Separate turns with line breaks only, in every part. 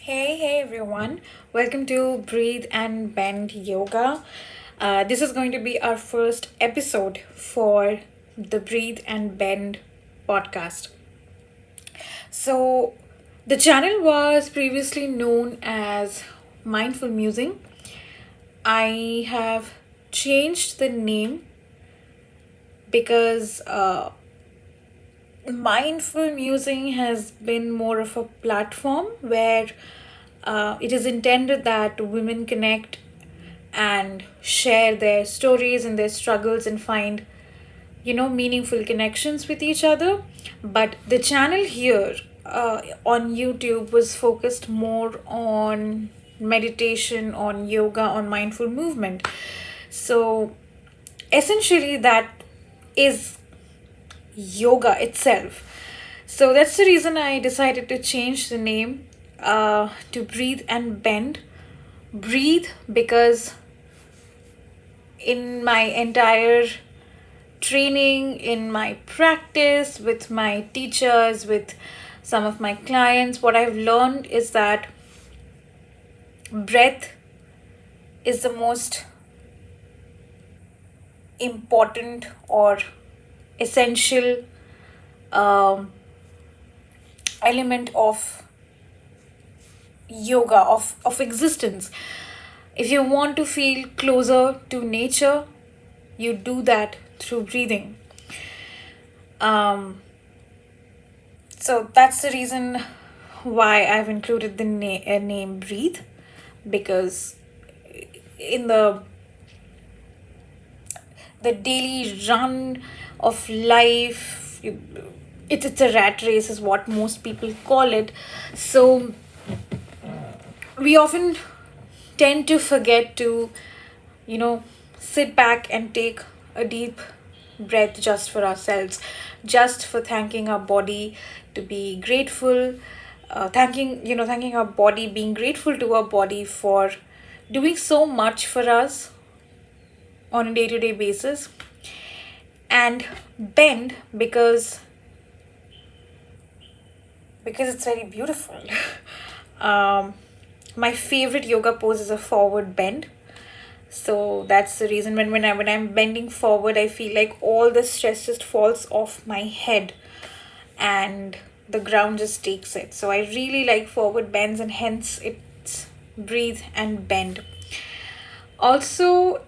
Hey everyone. Welcome to Breathe and Bend Yoga. This is going to be our first episode for the Breathe and Bend podcast. So, the channel was previously known as Mindful Musing. I have changed the name because mindful musing has been more of a platform where it is intended that women connect and share their stories and their struggles and find meaningful connections with each other. But the channel here on YouTube was focused more on meditation, on yoga, on mindful movement. So essentially that is yoga itself. So that's the reason I decided to change the name to Breathe and Bend. Breathe because in my entire training, in my practice with my teachers, with some of my clients, what I've learned is that breath is the most important or essential um, element of yoga, of existence. If you want to feel closer to nature, you do that through breathing. Um, so that's the reason why I've included the name Breathe, because in the daily run of life, it's a rat race, is what most people call it. So we often tend to forget to, you know, sit back and take a deep breath just for ourselves, just for thanking our body to be grateful, thanking our body, being grateful to our body for doing so much for us on a day-to-day basis. And bend because it's very beautiful. um, my favorite yoga pose is a forward bend. So that's the reason when I'm bending forward, I feel like all the stress just falls off my head and the ground just takes it. So I really like forward bends, and hence it's breathe and bend. Also,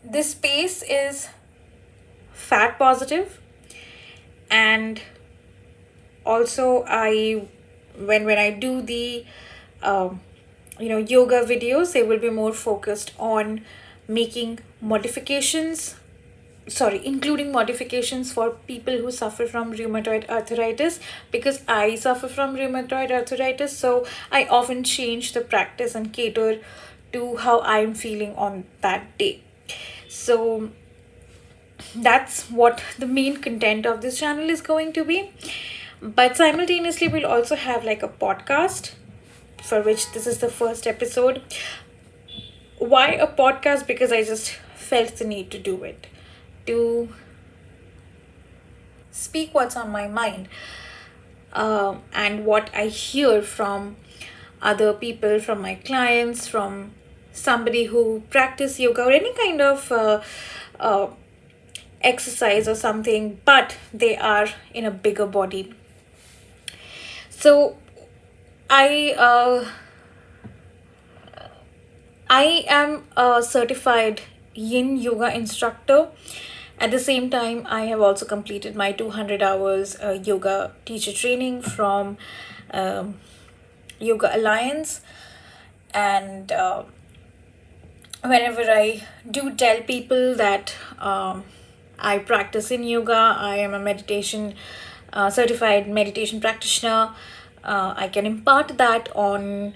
this space is fat positive, and also I when I do the um, yoga videos, they will be more focused on making modifications, sorry, including modifications for people who suffer from rheumatoid arthritis, because I suffer from rheumatoid arthritis. So I often change the practice and cater to how I'm feeling on that day. So that's what the main content of this channel is going to be. But simultaneously, we'll also have like a podcast, for which this is the first episode. Why a podcast? Because I just felt the need to do it, to speak what's on my mind, and what I hear from other people, from my clients, from somebody who practice yoga or any kind of uh, exercise or something, but they are in a bigger body. So I I am a certified Yin yoga instructor. At the same time, I have also completed my 200 hours yoga teacher training from um, Yoga Alliance. And whenever I do tell people that I practice in yoga, I am a meditation certified meditation practitioner, I can impart that on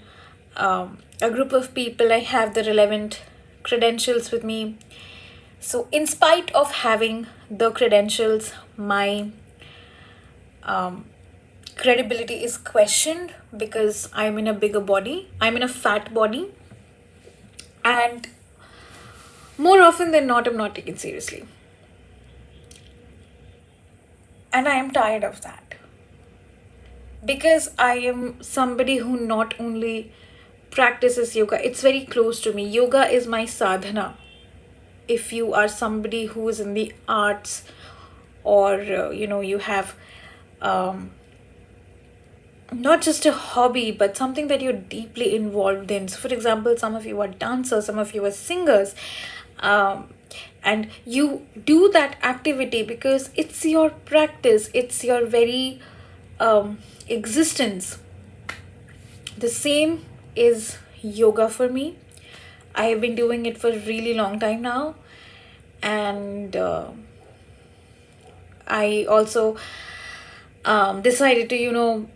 a group of people. I have the relevant credentials with me. So, in spite of having the credentials, my um, credibility is questioned because I'm in a bigger body, I'm in a fat body, and more often than not, I'm not taken seriously. And I am tired of that. because I am somebody who not only practices yoga, it's very close to me. Yoga is my sadhana. If you are somebody who is in the arts, or you have um, not just a hobby but something that you're deeply involved in. So for example, some of you are dancers, some of you are singers, um, and you do that activity because it's your practice, it's your very existence. The same is yoga for me. I have been doing it for a really long time now, and I also decided to,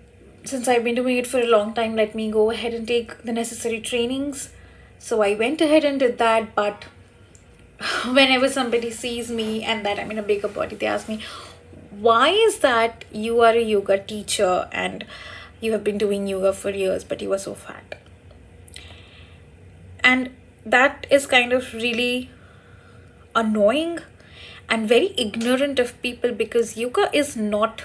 since I've been doing it for a long time, let me go ahead and take the necessary trainings. So I went ahead and did that. But whenever somebody sees me and that I'm in a bigger body, they ask me, why is that you are a yoga teacher and you have been doing yoga for years, but you are so fat? And that is kind of really annoying and very ignorant of people, because yoga is not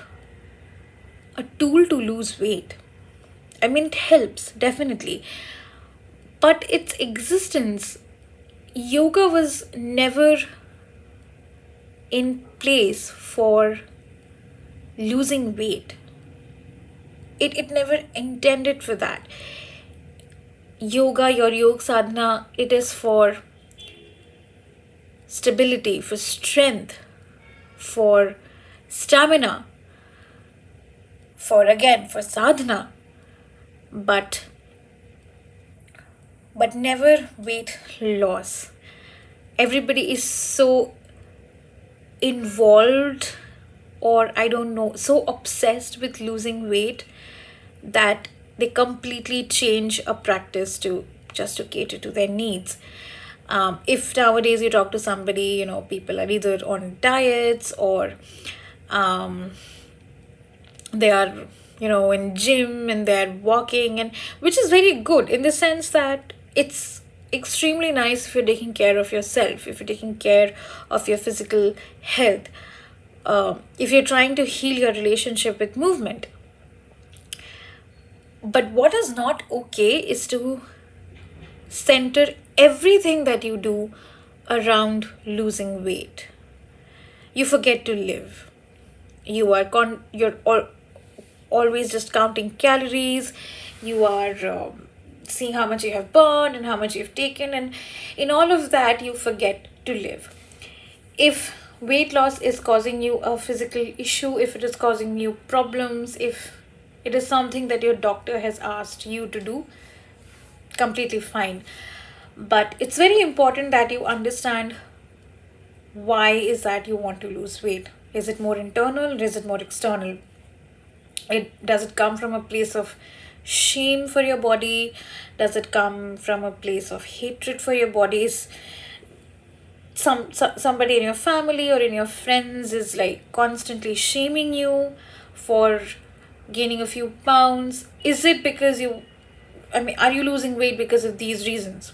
a tool to lose weight. I mean, it helps, definitely. But its existence, yoga was never in place for losing weight. It never intended for that. Yoga, your yoga sadhana, it is for stability, for strength, for stamina, for sadhana, but never weight loss. Everybody is so involved, or I don't know, so obsessed with losing weight that they completely change a practice to just to cater to their needs. If nowadays you talk to somebody, people are either on diets, or um, they are, in gym and they're walking, and which is very good in the sense that it's extremely nice if you're taking care of yourself, if you're taking care of your physical health, if you're trying to heal your relationship with movement. But what is not okay is to center everything that you do around losing weight. You forget to live. You're always just counting calories. You are seeing how much you have burned and how much you've taken, and in all of that you forget to live. If weight loss is causing you a physical issue, if it is causing you problems, if it is something that your doctor has asked you to do, completely fine. But it's very important that you understand, why is that you want to lose weight? Is it more internal? Is it more external? Does it come from a place of shame for your body? Does it come from a place of hatred for your body? Is somebody in your family or in your friends is like constantly shaming you for gaining a few pounds? Is it because are you losing weight because of these reasons?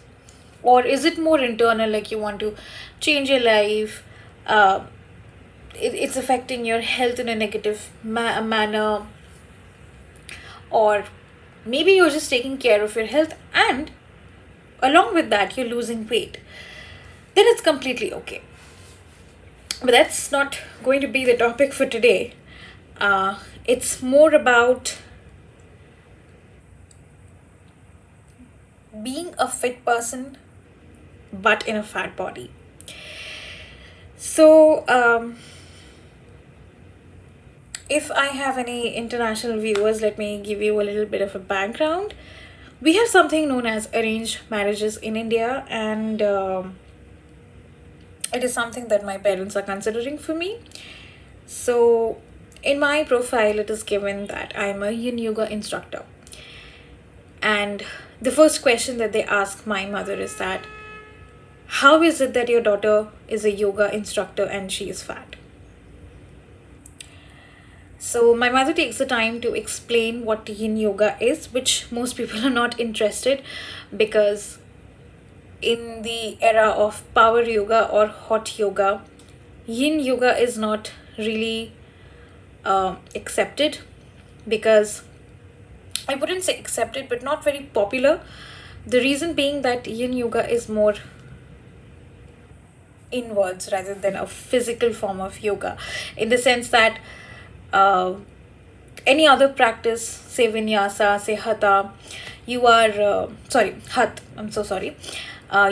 Or is it more internal, like you want to change your life? Uh, it's affecting your health in a negative manner, or maybe you're just taking care of your health and along with that you're losing weight. Then it's completely okay. But that's not going to be the topic for today. It's more about being a fit person but in a fat body. So, if I have any international viewers, let me give you a little bit of a background. We have something known as arranged marriages in India, and it is something that my parents are considering for me. So, in my profile, it is given that I am a yin yoga instructor. And the first question that they ask my mother is that, how is it that your daughter is a yoga instructor and she is fat? So my mother takes the time to explain what yin yoga is, which most people are not interested, because in the era of power yoga or hot yoga, yin yoga is not really accepted, because I wouldn't say accepted, but not very popular. The reason being that yin yoga is more inwards rather than a physical form of yoga, in the sense that uh, any other practice, say vinyasa, say hatha, you are, sorry, hath, I'm so sorry,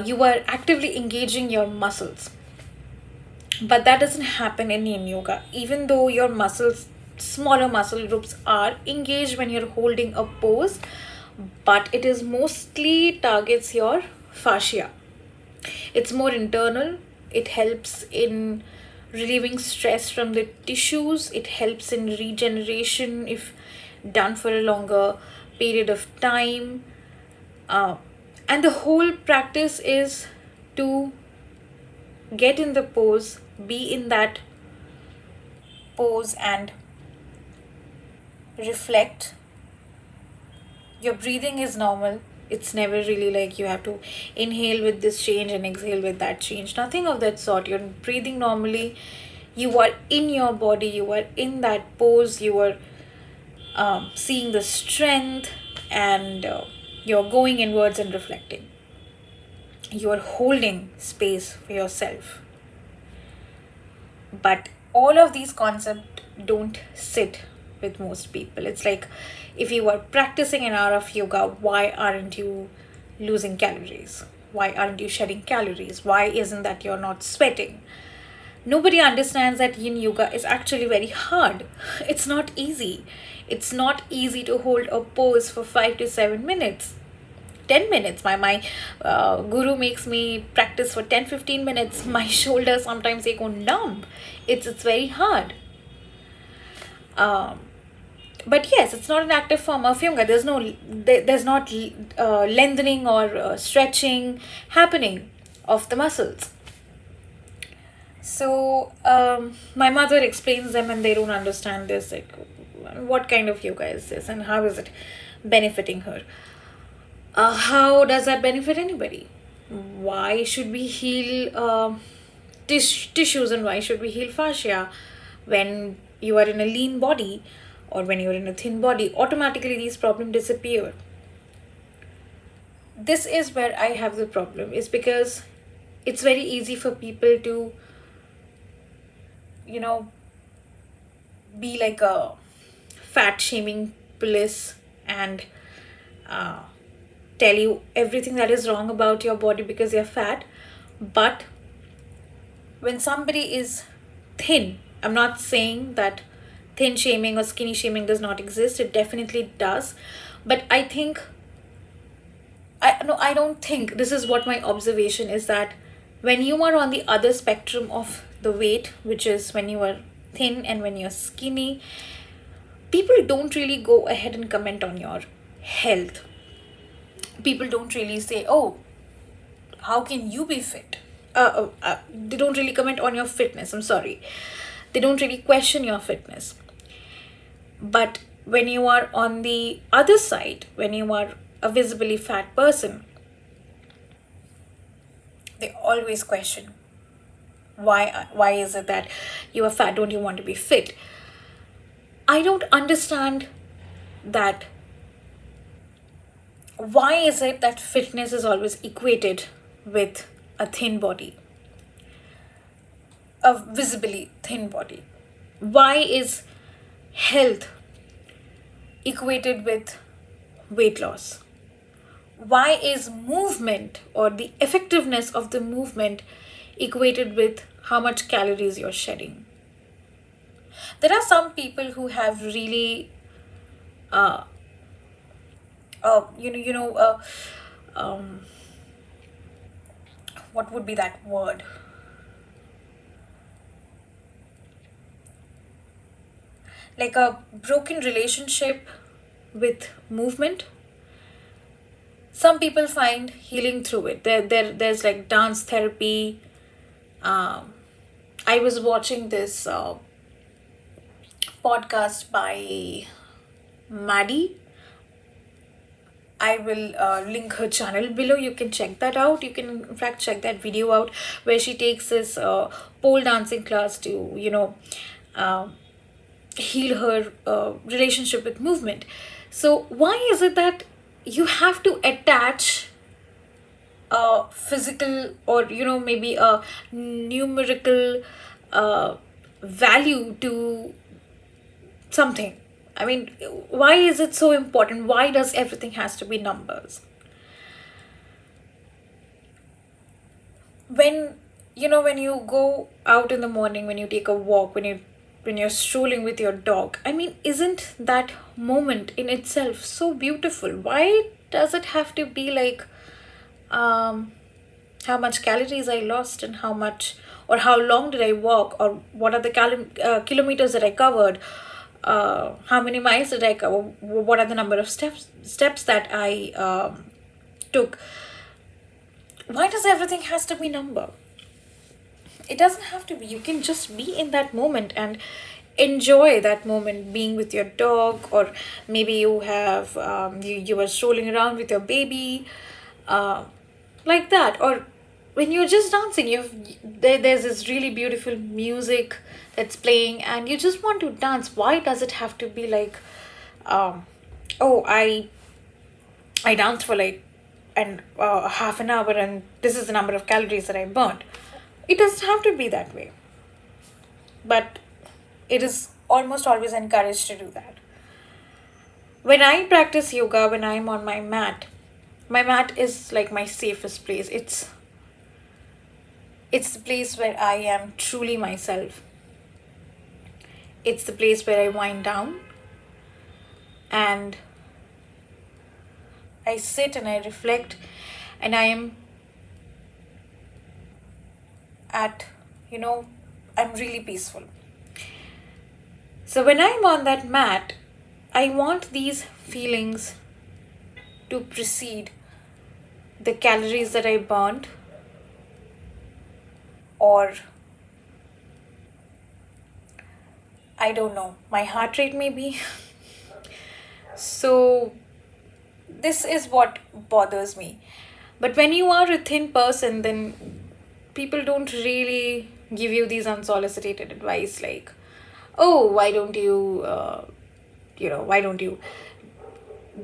you are actively engaging your muscles. But that doesn't happen in yin yoga, even though your muscles, smaller muscle groups, are engaged when you're holding a pose, but it is mostly targets your fascia. It's more internal. It helps in relieving stress from the tissues. It helps in regeneration if done for a longer period of time. Uh, and the whole practice is to get in the pose, be in that pose, and reflect. Your breathing is normal. It's never really like you have to inhale with this change and exhale with that change. Nothing of that sort. You're breathing normally. You are in your body. You are in that pose. You are seeing the strength, and you're going inwards and reflecting. You are holding space for yourself. But all of these concepts don't sit with most people. It's like, if you are practicing an hour of yoga, why aren't you losing calories? Why aren't you shedding calories? Why isn't that you're not sweating? Nobody understands that yin yoga is actually very hard. It's not easy. It's not easy to hold a pose for 5 to 7 minutes. 10 minutes. My guru makes me practice for 10-15 minutes. My shoulders sometimes they go numb. It's very hard. um, but yes, it's not an active form of yoga. There's not lengthening or stretching happening of the muscles. So my mother explains them and they don't understand this, like, what kind of yoga is this and how is it benefiting her? How does that benefit anybody? Why should we heal tissues, and why should we heal fascia when you are in a lean body or when you're in a thin body? Automatically, these problems disappear. This is where I have the problem, is because it's very easy for people to, you know, be like a fat shaming police and uh, tell you everything that is wrong about your body because you're fat. But when somebody is thin, I'm not saying that thin shaming or skinny shaming does not exist, it definitely does. But I think, I don't think, this is what my observation is, that when you are on the other spectrum of the weight, which is when you are thin and when you're skinny, people don't really go ahead and comment on your health. People don't really say, oh, how can you be fit? They don't really comment on your fitness. I'm sorry. They don't really question your fitness. But when you are on the other side, when you are a visibly fat person, they always question, why is it that you are fat? Don't you want to be fit? I don't understand that. Why is it that fitness is always equated with a thin body, a visibly thin body? Why is health equated with weight loss? Why is movement or the effectiveness of the movement equated with how much calories you're shedding? There are some people who have really, uh, you know, um, what would be that word? Like a broken relationship with movement. Some people find healing through it. There's like dance therapy. I was watching this podcast by Maddie. I will link her channel below. You can check that out. You can, in fact, check that video out where she takes this pole dancing class to, uh, heal her relationship with movement. So why is it that you have to attach a physical, or maybe a numerical uh, value to something? I mean, why is it so important? Why does everything has to be numbers? When when you go out in the morning, when you take a walk, when you're strolling with your dog, I mean, isn't that moment in itself so beautiful? Why does it have to be like, um how much calories I lost, and how much, or how long did I walk, or what are the kilometers that I covered, how many miles did I cover, what are the number of steps that I took? Why does everything has to be number? It doesn't have to be. You can just be in that moment and enjoy that moment, being with your dog, or maybe you have you were strolling around with your baby, uh, like that. Or when you're just dancing, there's this really beautiful music that's playing, and you just want to dance. Why does it have to be like, um, oh, I danced for like and half an hour, and this is the number of calories that I burned? It doesn't have to be that way, but it is almost always encouraged to do that. When I practice yoga, when I'm on my mat is like my safest place. It's the place where I am truly myself. It's the place where I wind down and I sit and I reflect, and I am at, you know, I'm really peaceful. So when I'm on that mat, I want these feelings to precede the calories that I burned, or I don't know, my heart rate maybe. So this is what bothers me. But when you are a thin person, then people don't really give you these unsolicited advice like, oh, why don't you, why don't you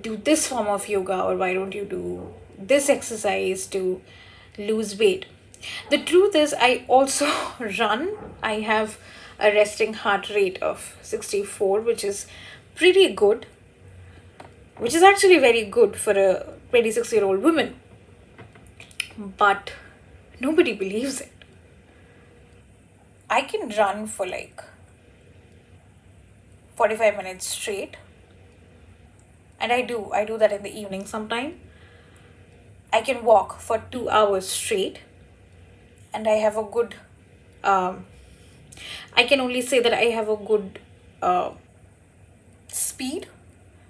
do this form of yoga, or why don't you do this exercise to lose weight? The truth is, I also run. I have a resting heart rate of 64, which is pretty good, which is actually very good for a 26-year-old woman. But nobody believes it. I can run for like 45 minutes straight, and I do that in the evening sometime. I can walk for 2 hours straight, and I have a good, um, I can only say that I have a good uh, speed,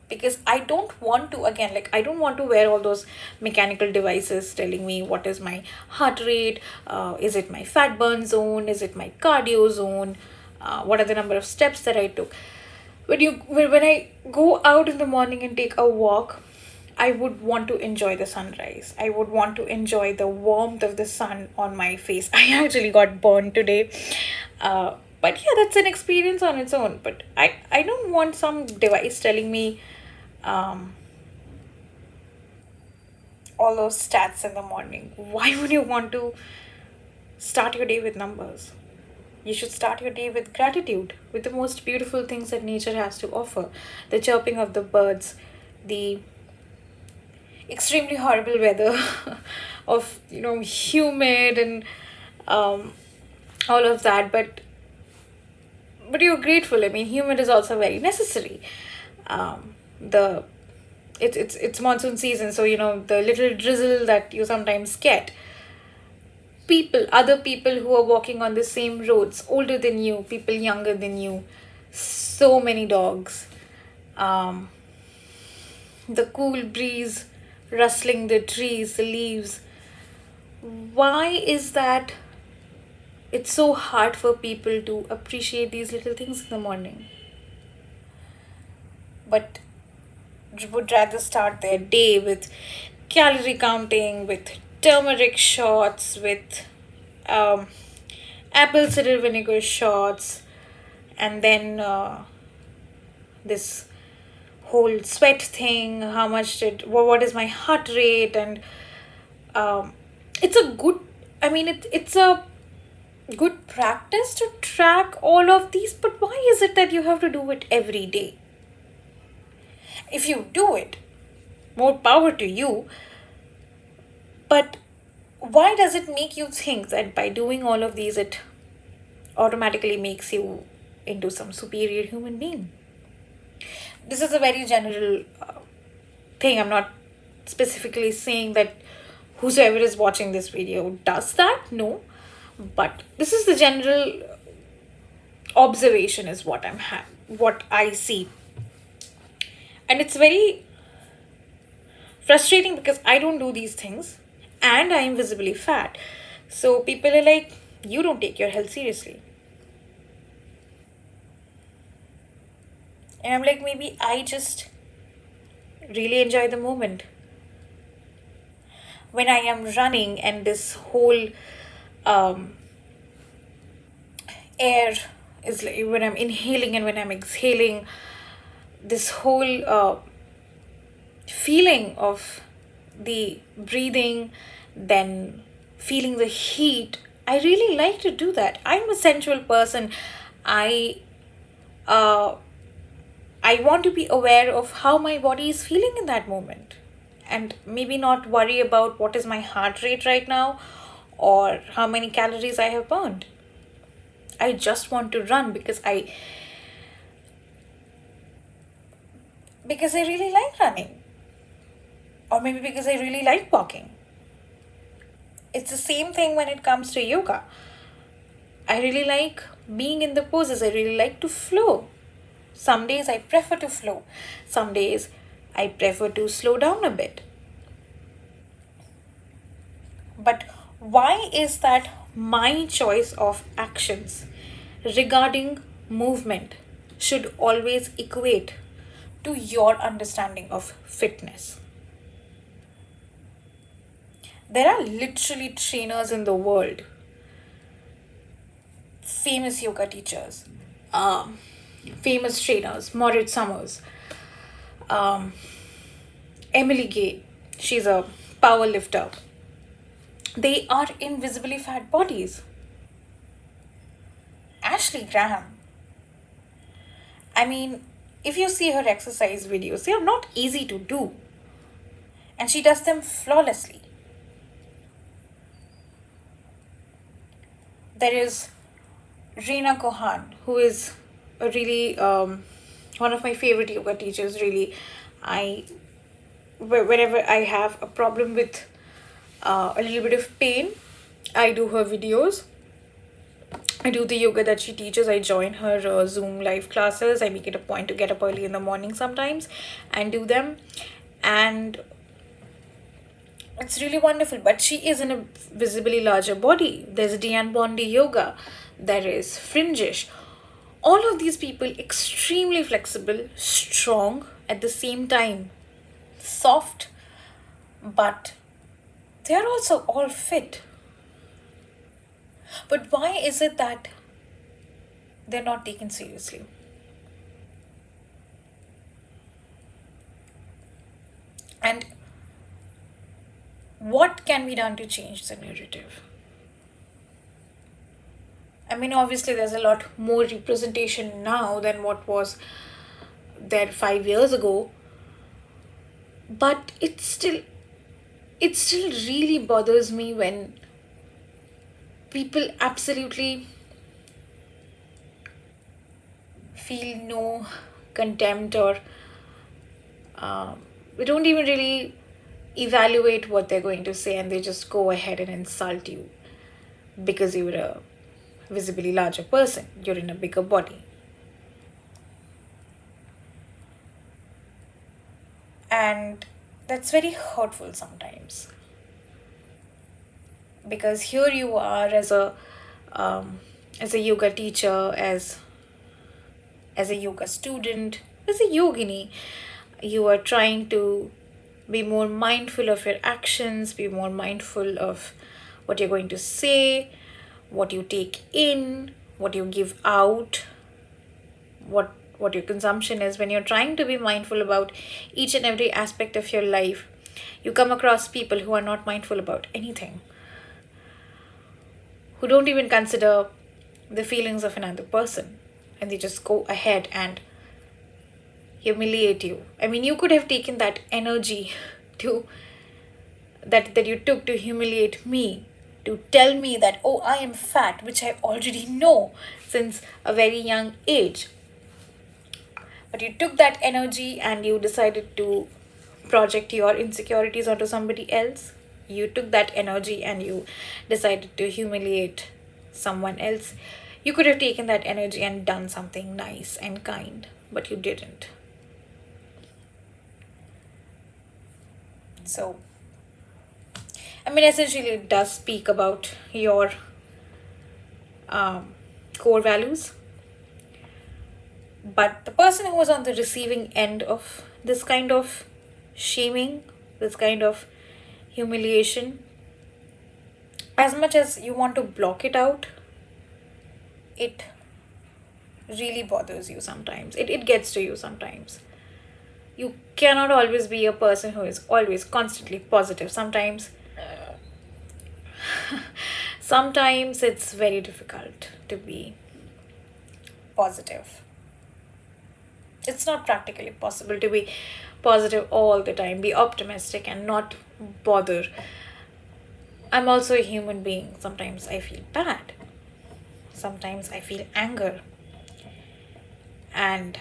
because I don't want to, again, like, I don't want to wear all those mechanical devices telling me what is my heart rate, is it my fat burn zone, is it my cardio zone, what are the number of steps that I took. When I go out in the morning and take a walk, I would want to enjoy the sunrise. I would want to enjoy the warmth of the sun on my face. I actually got burned today. But yeah, that's an experience on its own. But I don't want some device telling me um, all those stats in the morning. Why would you want to start your day with numbers? You should start your day with gratitude, with the most beautiful things that nature has to offer: the chirping of the birds, the extremely horrible weather of, humid and um, all of that. But you're grateful. I mean, humid is also very necessary. The it's monsoon season, so the little drizzle that you sometimes get. Other people who are walking on the same roads, older than you, people younger than you, so many dogs, um, the cool breeze rustling the trees, the leaves. Why is that it's so hard for people to appreciate these little things in the morning, but would rather start their day with calorie counting, with turmeric shots, with um, apple cider vinegar shots, and then this whole sweat thing, how much did what is my heart rate, and um, it's a good, I mean, it's a good practice to track all of these, but why is it that you have to do it every day? If you do it, more power to you, but why does it make you think that by doing all of these, it automatically makes you into some superior human being? This is a very general thing. I'm not specifically saying that whosoever is watching this video does that. No. But this is the general observation is what what I see. And it's very frustrating because I don't do these things and I am visibly fat. So people are like, you don't take your health seriously. And I'm like, maybe I just really enjoy the moment. When I am running and this whole um, air is like, when I'm inhaling and when I'm exhaling, this whole feeling of the breathing, then feeling the heat. I really like to do that. I'm a sensual person. I uh, I want to be aware of how my body is feeling in that moment, and maybe not worry about what is my heart rate right now or how many calories I have burned. I just want to run because I really like running, or maybe because I really like walking. It's the same thing when it comes to yoga. I really like being in the poses. I really like to flow. Some days I prefer to flow. Some days I prefer to slow down a bit. But why is that my choice of actions regarding movement should always equate to your understanding of fitness? There are literally trainers in the world, famous yoga teachers, um, famous trainers, Moritz Summers, um, Emily Gay, she's a power lifter. They are invisibly fat bodies. Ashley Graham, I mean, if you see her exercise videos, they are not easy to do. And she does them flawlessly. There is Reena Kohan, who is a really one of my favorite yoga teachers. Really, I whenever I have a problem with a little bit of pain, I do her videos. I do the yoga that she teaches. I join her Zoom live classes. I make it a point to get up early in the morning sometimes and do them. And it's really wonderful. But she is in a visibly larger body. There's Diane Bondi Yoga. There is Fringish. All of these people extremely flexible, strong at the same time, soft, but they are also all fit. But why is it that they're not taken seriously? And what can be done to change the narrative? I mean, obviously, there's a lot more representation now than what was there 5 years ago, but it still really bothers me when people absolutely feel no contempt or they don't even really evaluate what they're going to say and they just go ahead and insult you because you're a visibly larger person, you're in a bigger body. And that's very hurtful sometimes because here you are um, as a yoga teacher, as a yoga student, as a yogini, you are trying to be more mindful of your actions, be more mindful of what you're going to say, what you take in, what you give out, what what your consumption is, when you're trying to be mindful about each and every aspect of your life, you come across people who are not mindful about anything, who don't even consider the feelings of another person, and they just go ahead and humiliate you. I mean, you could have taken that energy to that you took to humiliate me, to tell me that, oh, I am fat, which I already know since a very young age. But you took that energy and you decided to project your insecurities onto somebody else. You took that energy and you decided to humiliate someone else. You could have taken that energy and done something nice and kind, but you didn't. So, I mean, essentially, it does speak about your um, core values. But the person who was on the receiving end of this kind of shaming, this kind of humiliation, as much as you want to block it out, it really bothers you sometimes. It gets to you sometimes. You cannot always be a person who is always constantly positive. Sometimes it's very difficult to be positive. It's not practically possible to be positive all the time, be optimistic and not bother. I'm also a human being. Sometimes I feel bad. Sometimes I feel anger. And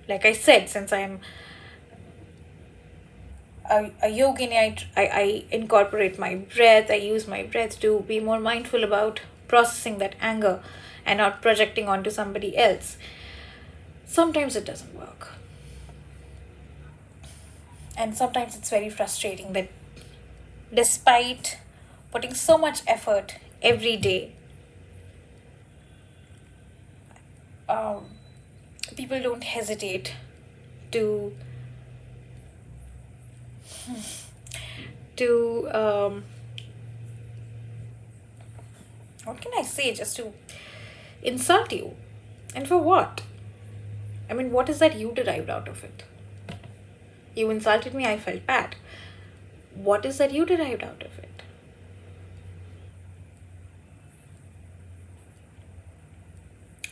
like I said, since I'm a yogini, I incorporate my breath. I use my breath to be more mindful about processing that anger and not projecting onto somebody else. Sometimes it doesn't work. And sometimes it's very frustrating that despite putting so much effort every day, um, people don't hesitate to to what can I say, just to insult you. And for what? I mean, what is that you derived out of it? You insulted me, I felt bad. What is that you derived out of it?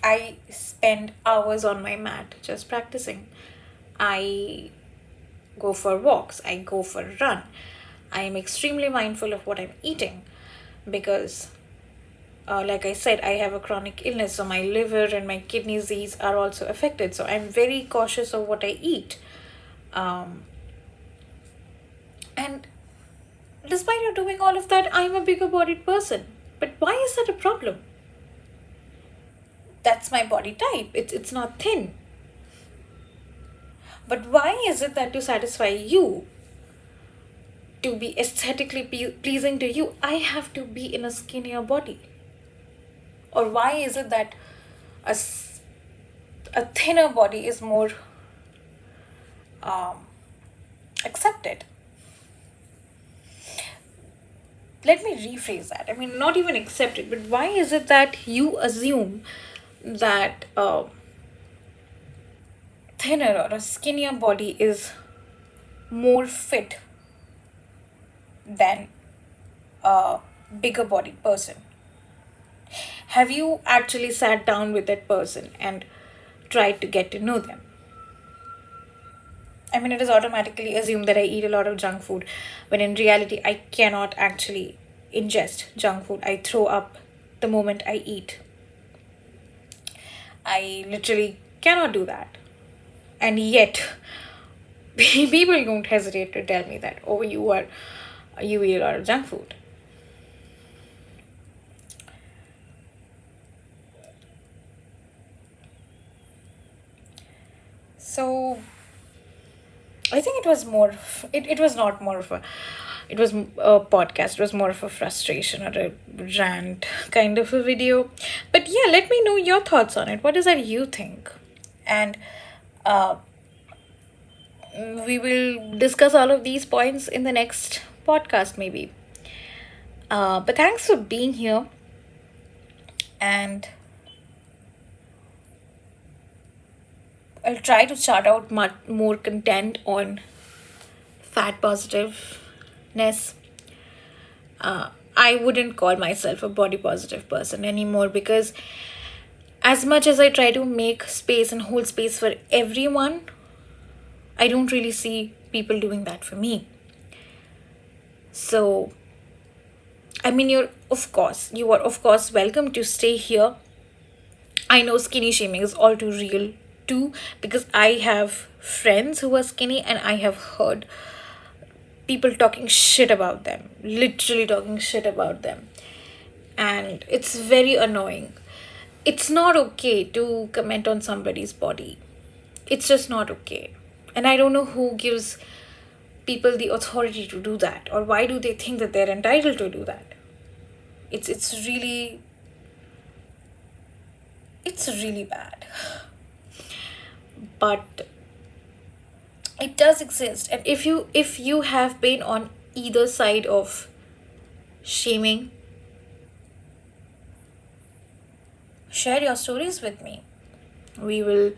I spend hours on my mat just practicing. I go for walks, I go for a run. I am extremely mindful of what I'm eating because, like I said, I have a chronic illness, so my liver and my kidneys, these are also affected. So I'm very cautious of what I eat. Um, and despite of doing all of that, I'm a bigger bodied person. But why is that a problem? That's my body type. It's not thin. But why is it that to satisfy you, to be aesthetically pleasing to you, I have to be in a skinnier body? Or why is it that a, a thinner body is more um, accepted? Let me rephrase that. I mean, not even accepted, but why is it that you assume that thinner or a skinnier body is more fit than a bigger bodied person? Have you actually sat down with that person and tried to get to know them? I mean, it is automatically assumed that I eat a lot of junk food, when in reality, I cannot actually ingest junk food. I throw up the moment I eat. I literally cannot do that. And yet, people don't hesitate to tell me that, oh, you eat a lot of junk food. So I think it was it was not more of a, it was a podcast. It was more of a frustration or a rant kind of a video. But yeah, let me know your thoughts on it. What is that you think? And uh, we will discuss all of these points in the next podcast, maybe. But thanks for being here. And I'll try to chart out much more content on fat positiveness. I wouldn't call myself a body positive person anymore, because as much as I try to make space and hold space for everyone, I don't really see people doing that for me. So, I mean, you are of course welcome to stay here. I know skinny shaming is all too real too, because I have friends who are skinny and I have heard people talking shit about them, literally talking shit about them. And it's very annoying. It's not okay to comment on somebody's body. It's just not okay. And I don't know who gives people the authority to do that, or why do they think that they're entitled to do that. It's really bad. But it does exist, and if you have been on either side of shaming, share your stories with me. We will,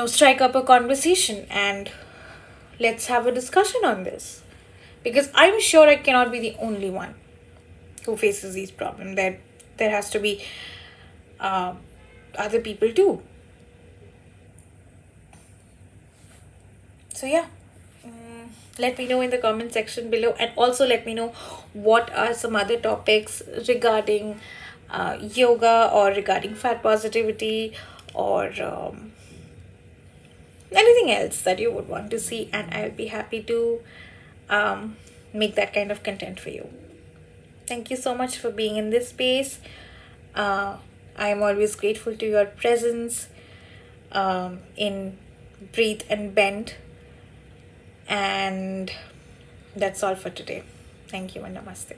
strike up a conversation, and let's have a discussion on this, because I'm sure I cannot be the only one who faces these problems. There has to be uh, other people too. So yeah, let me know in the comment section below, and also let me know what are some other topics regarding yoga, or regarding fat positivity, or anything else that you would want to see, and I'll be happy to make that kind of content for you. Thank you so much for being in this space. uh, I am always grateful to your presence in Breathe and Bend. And that's all for today. Thank you and namaste.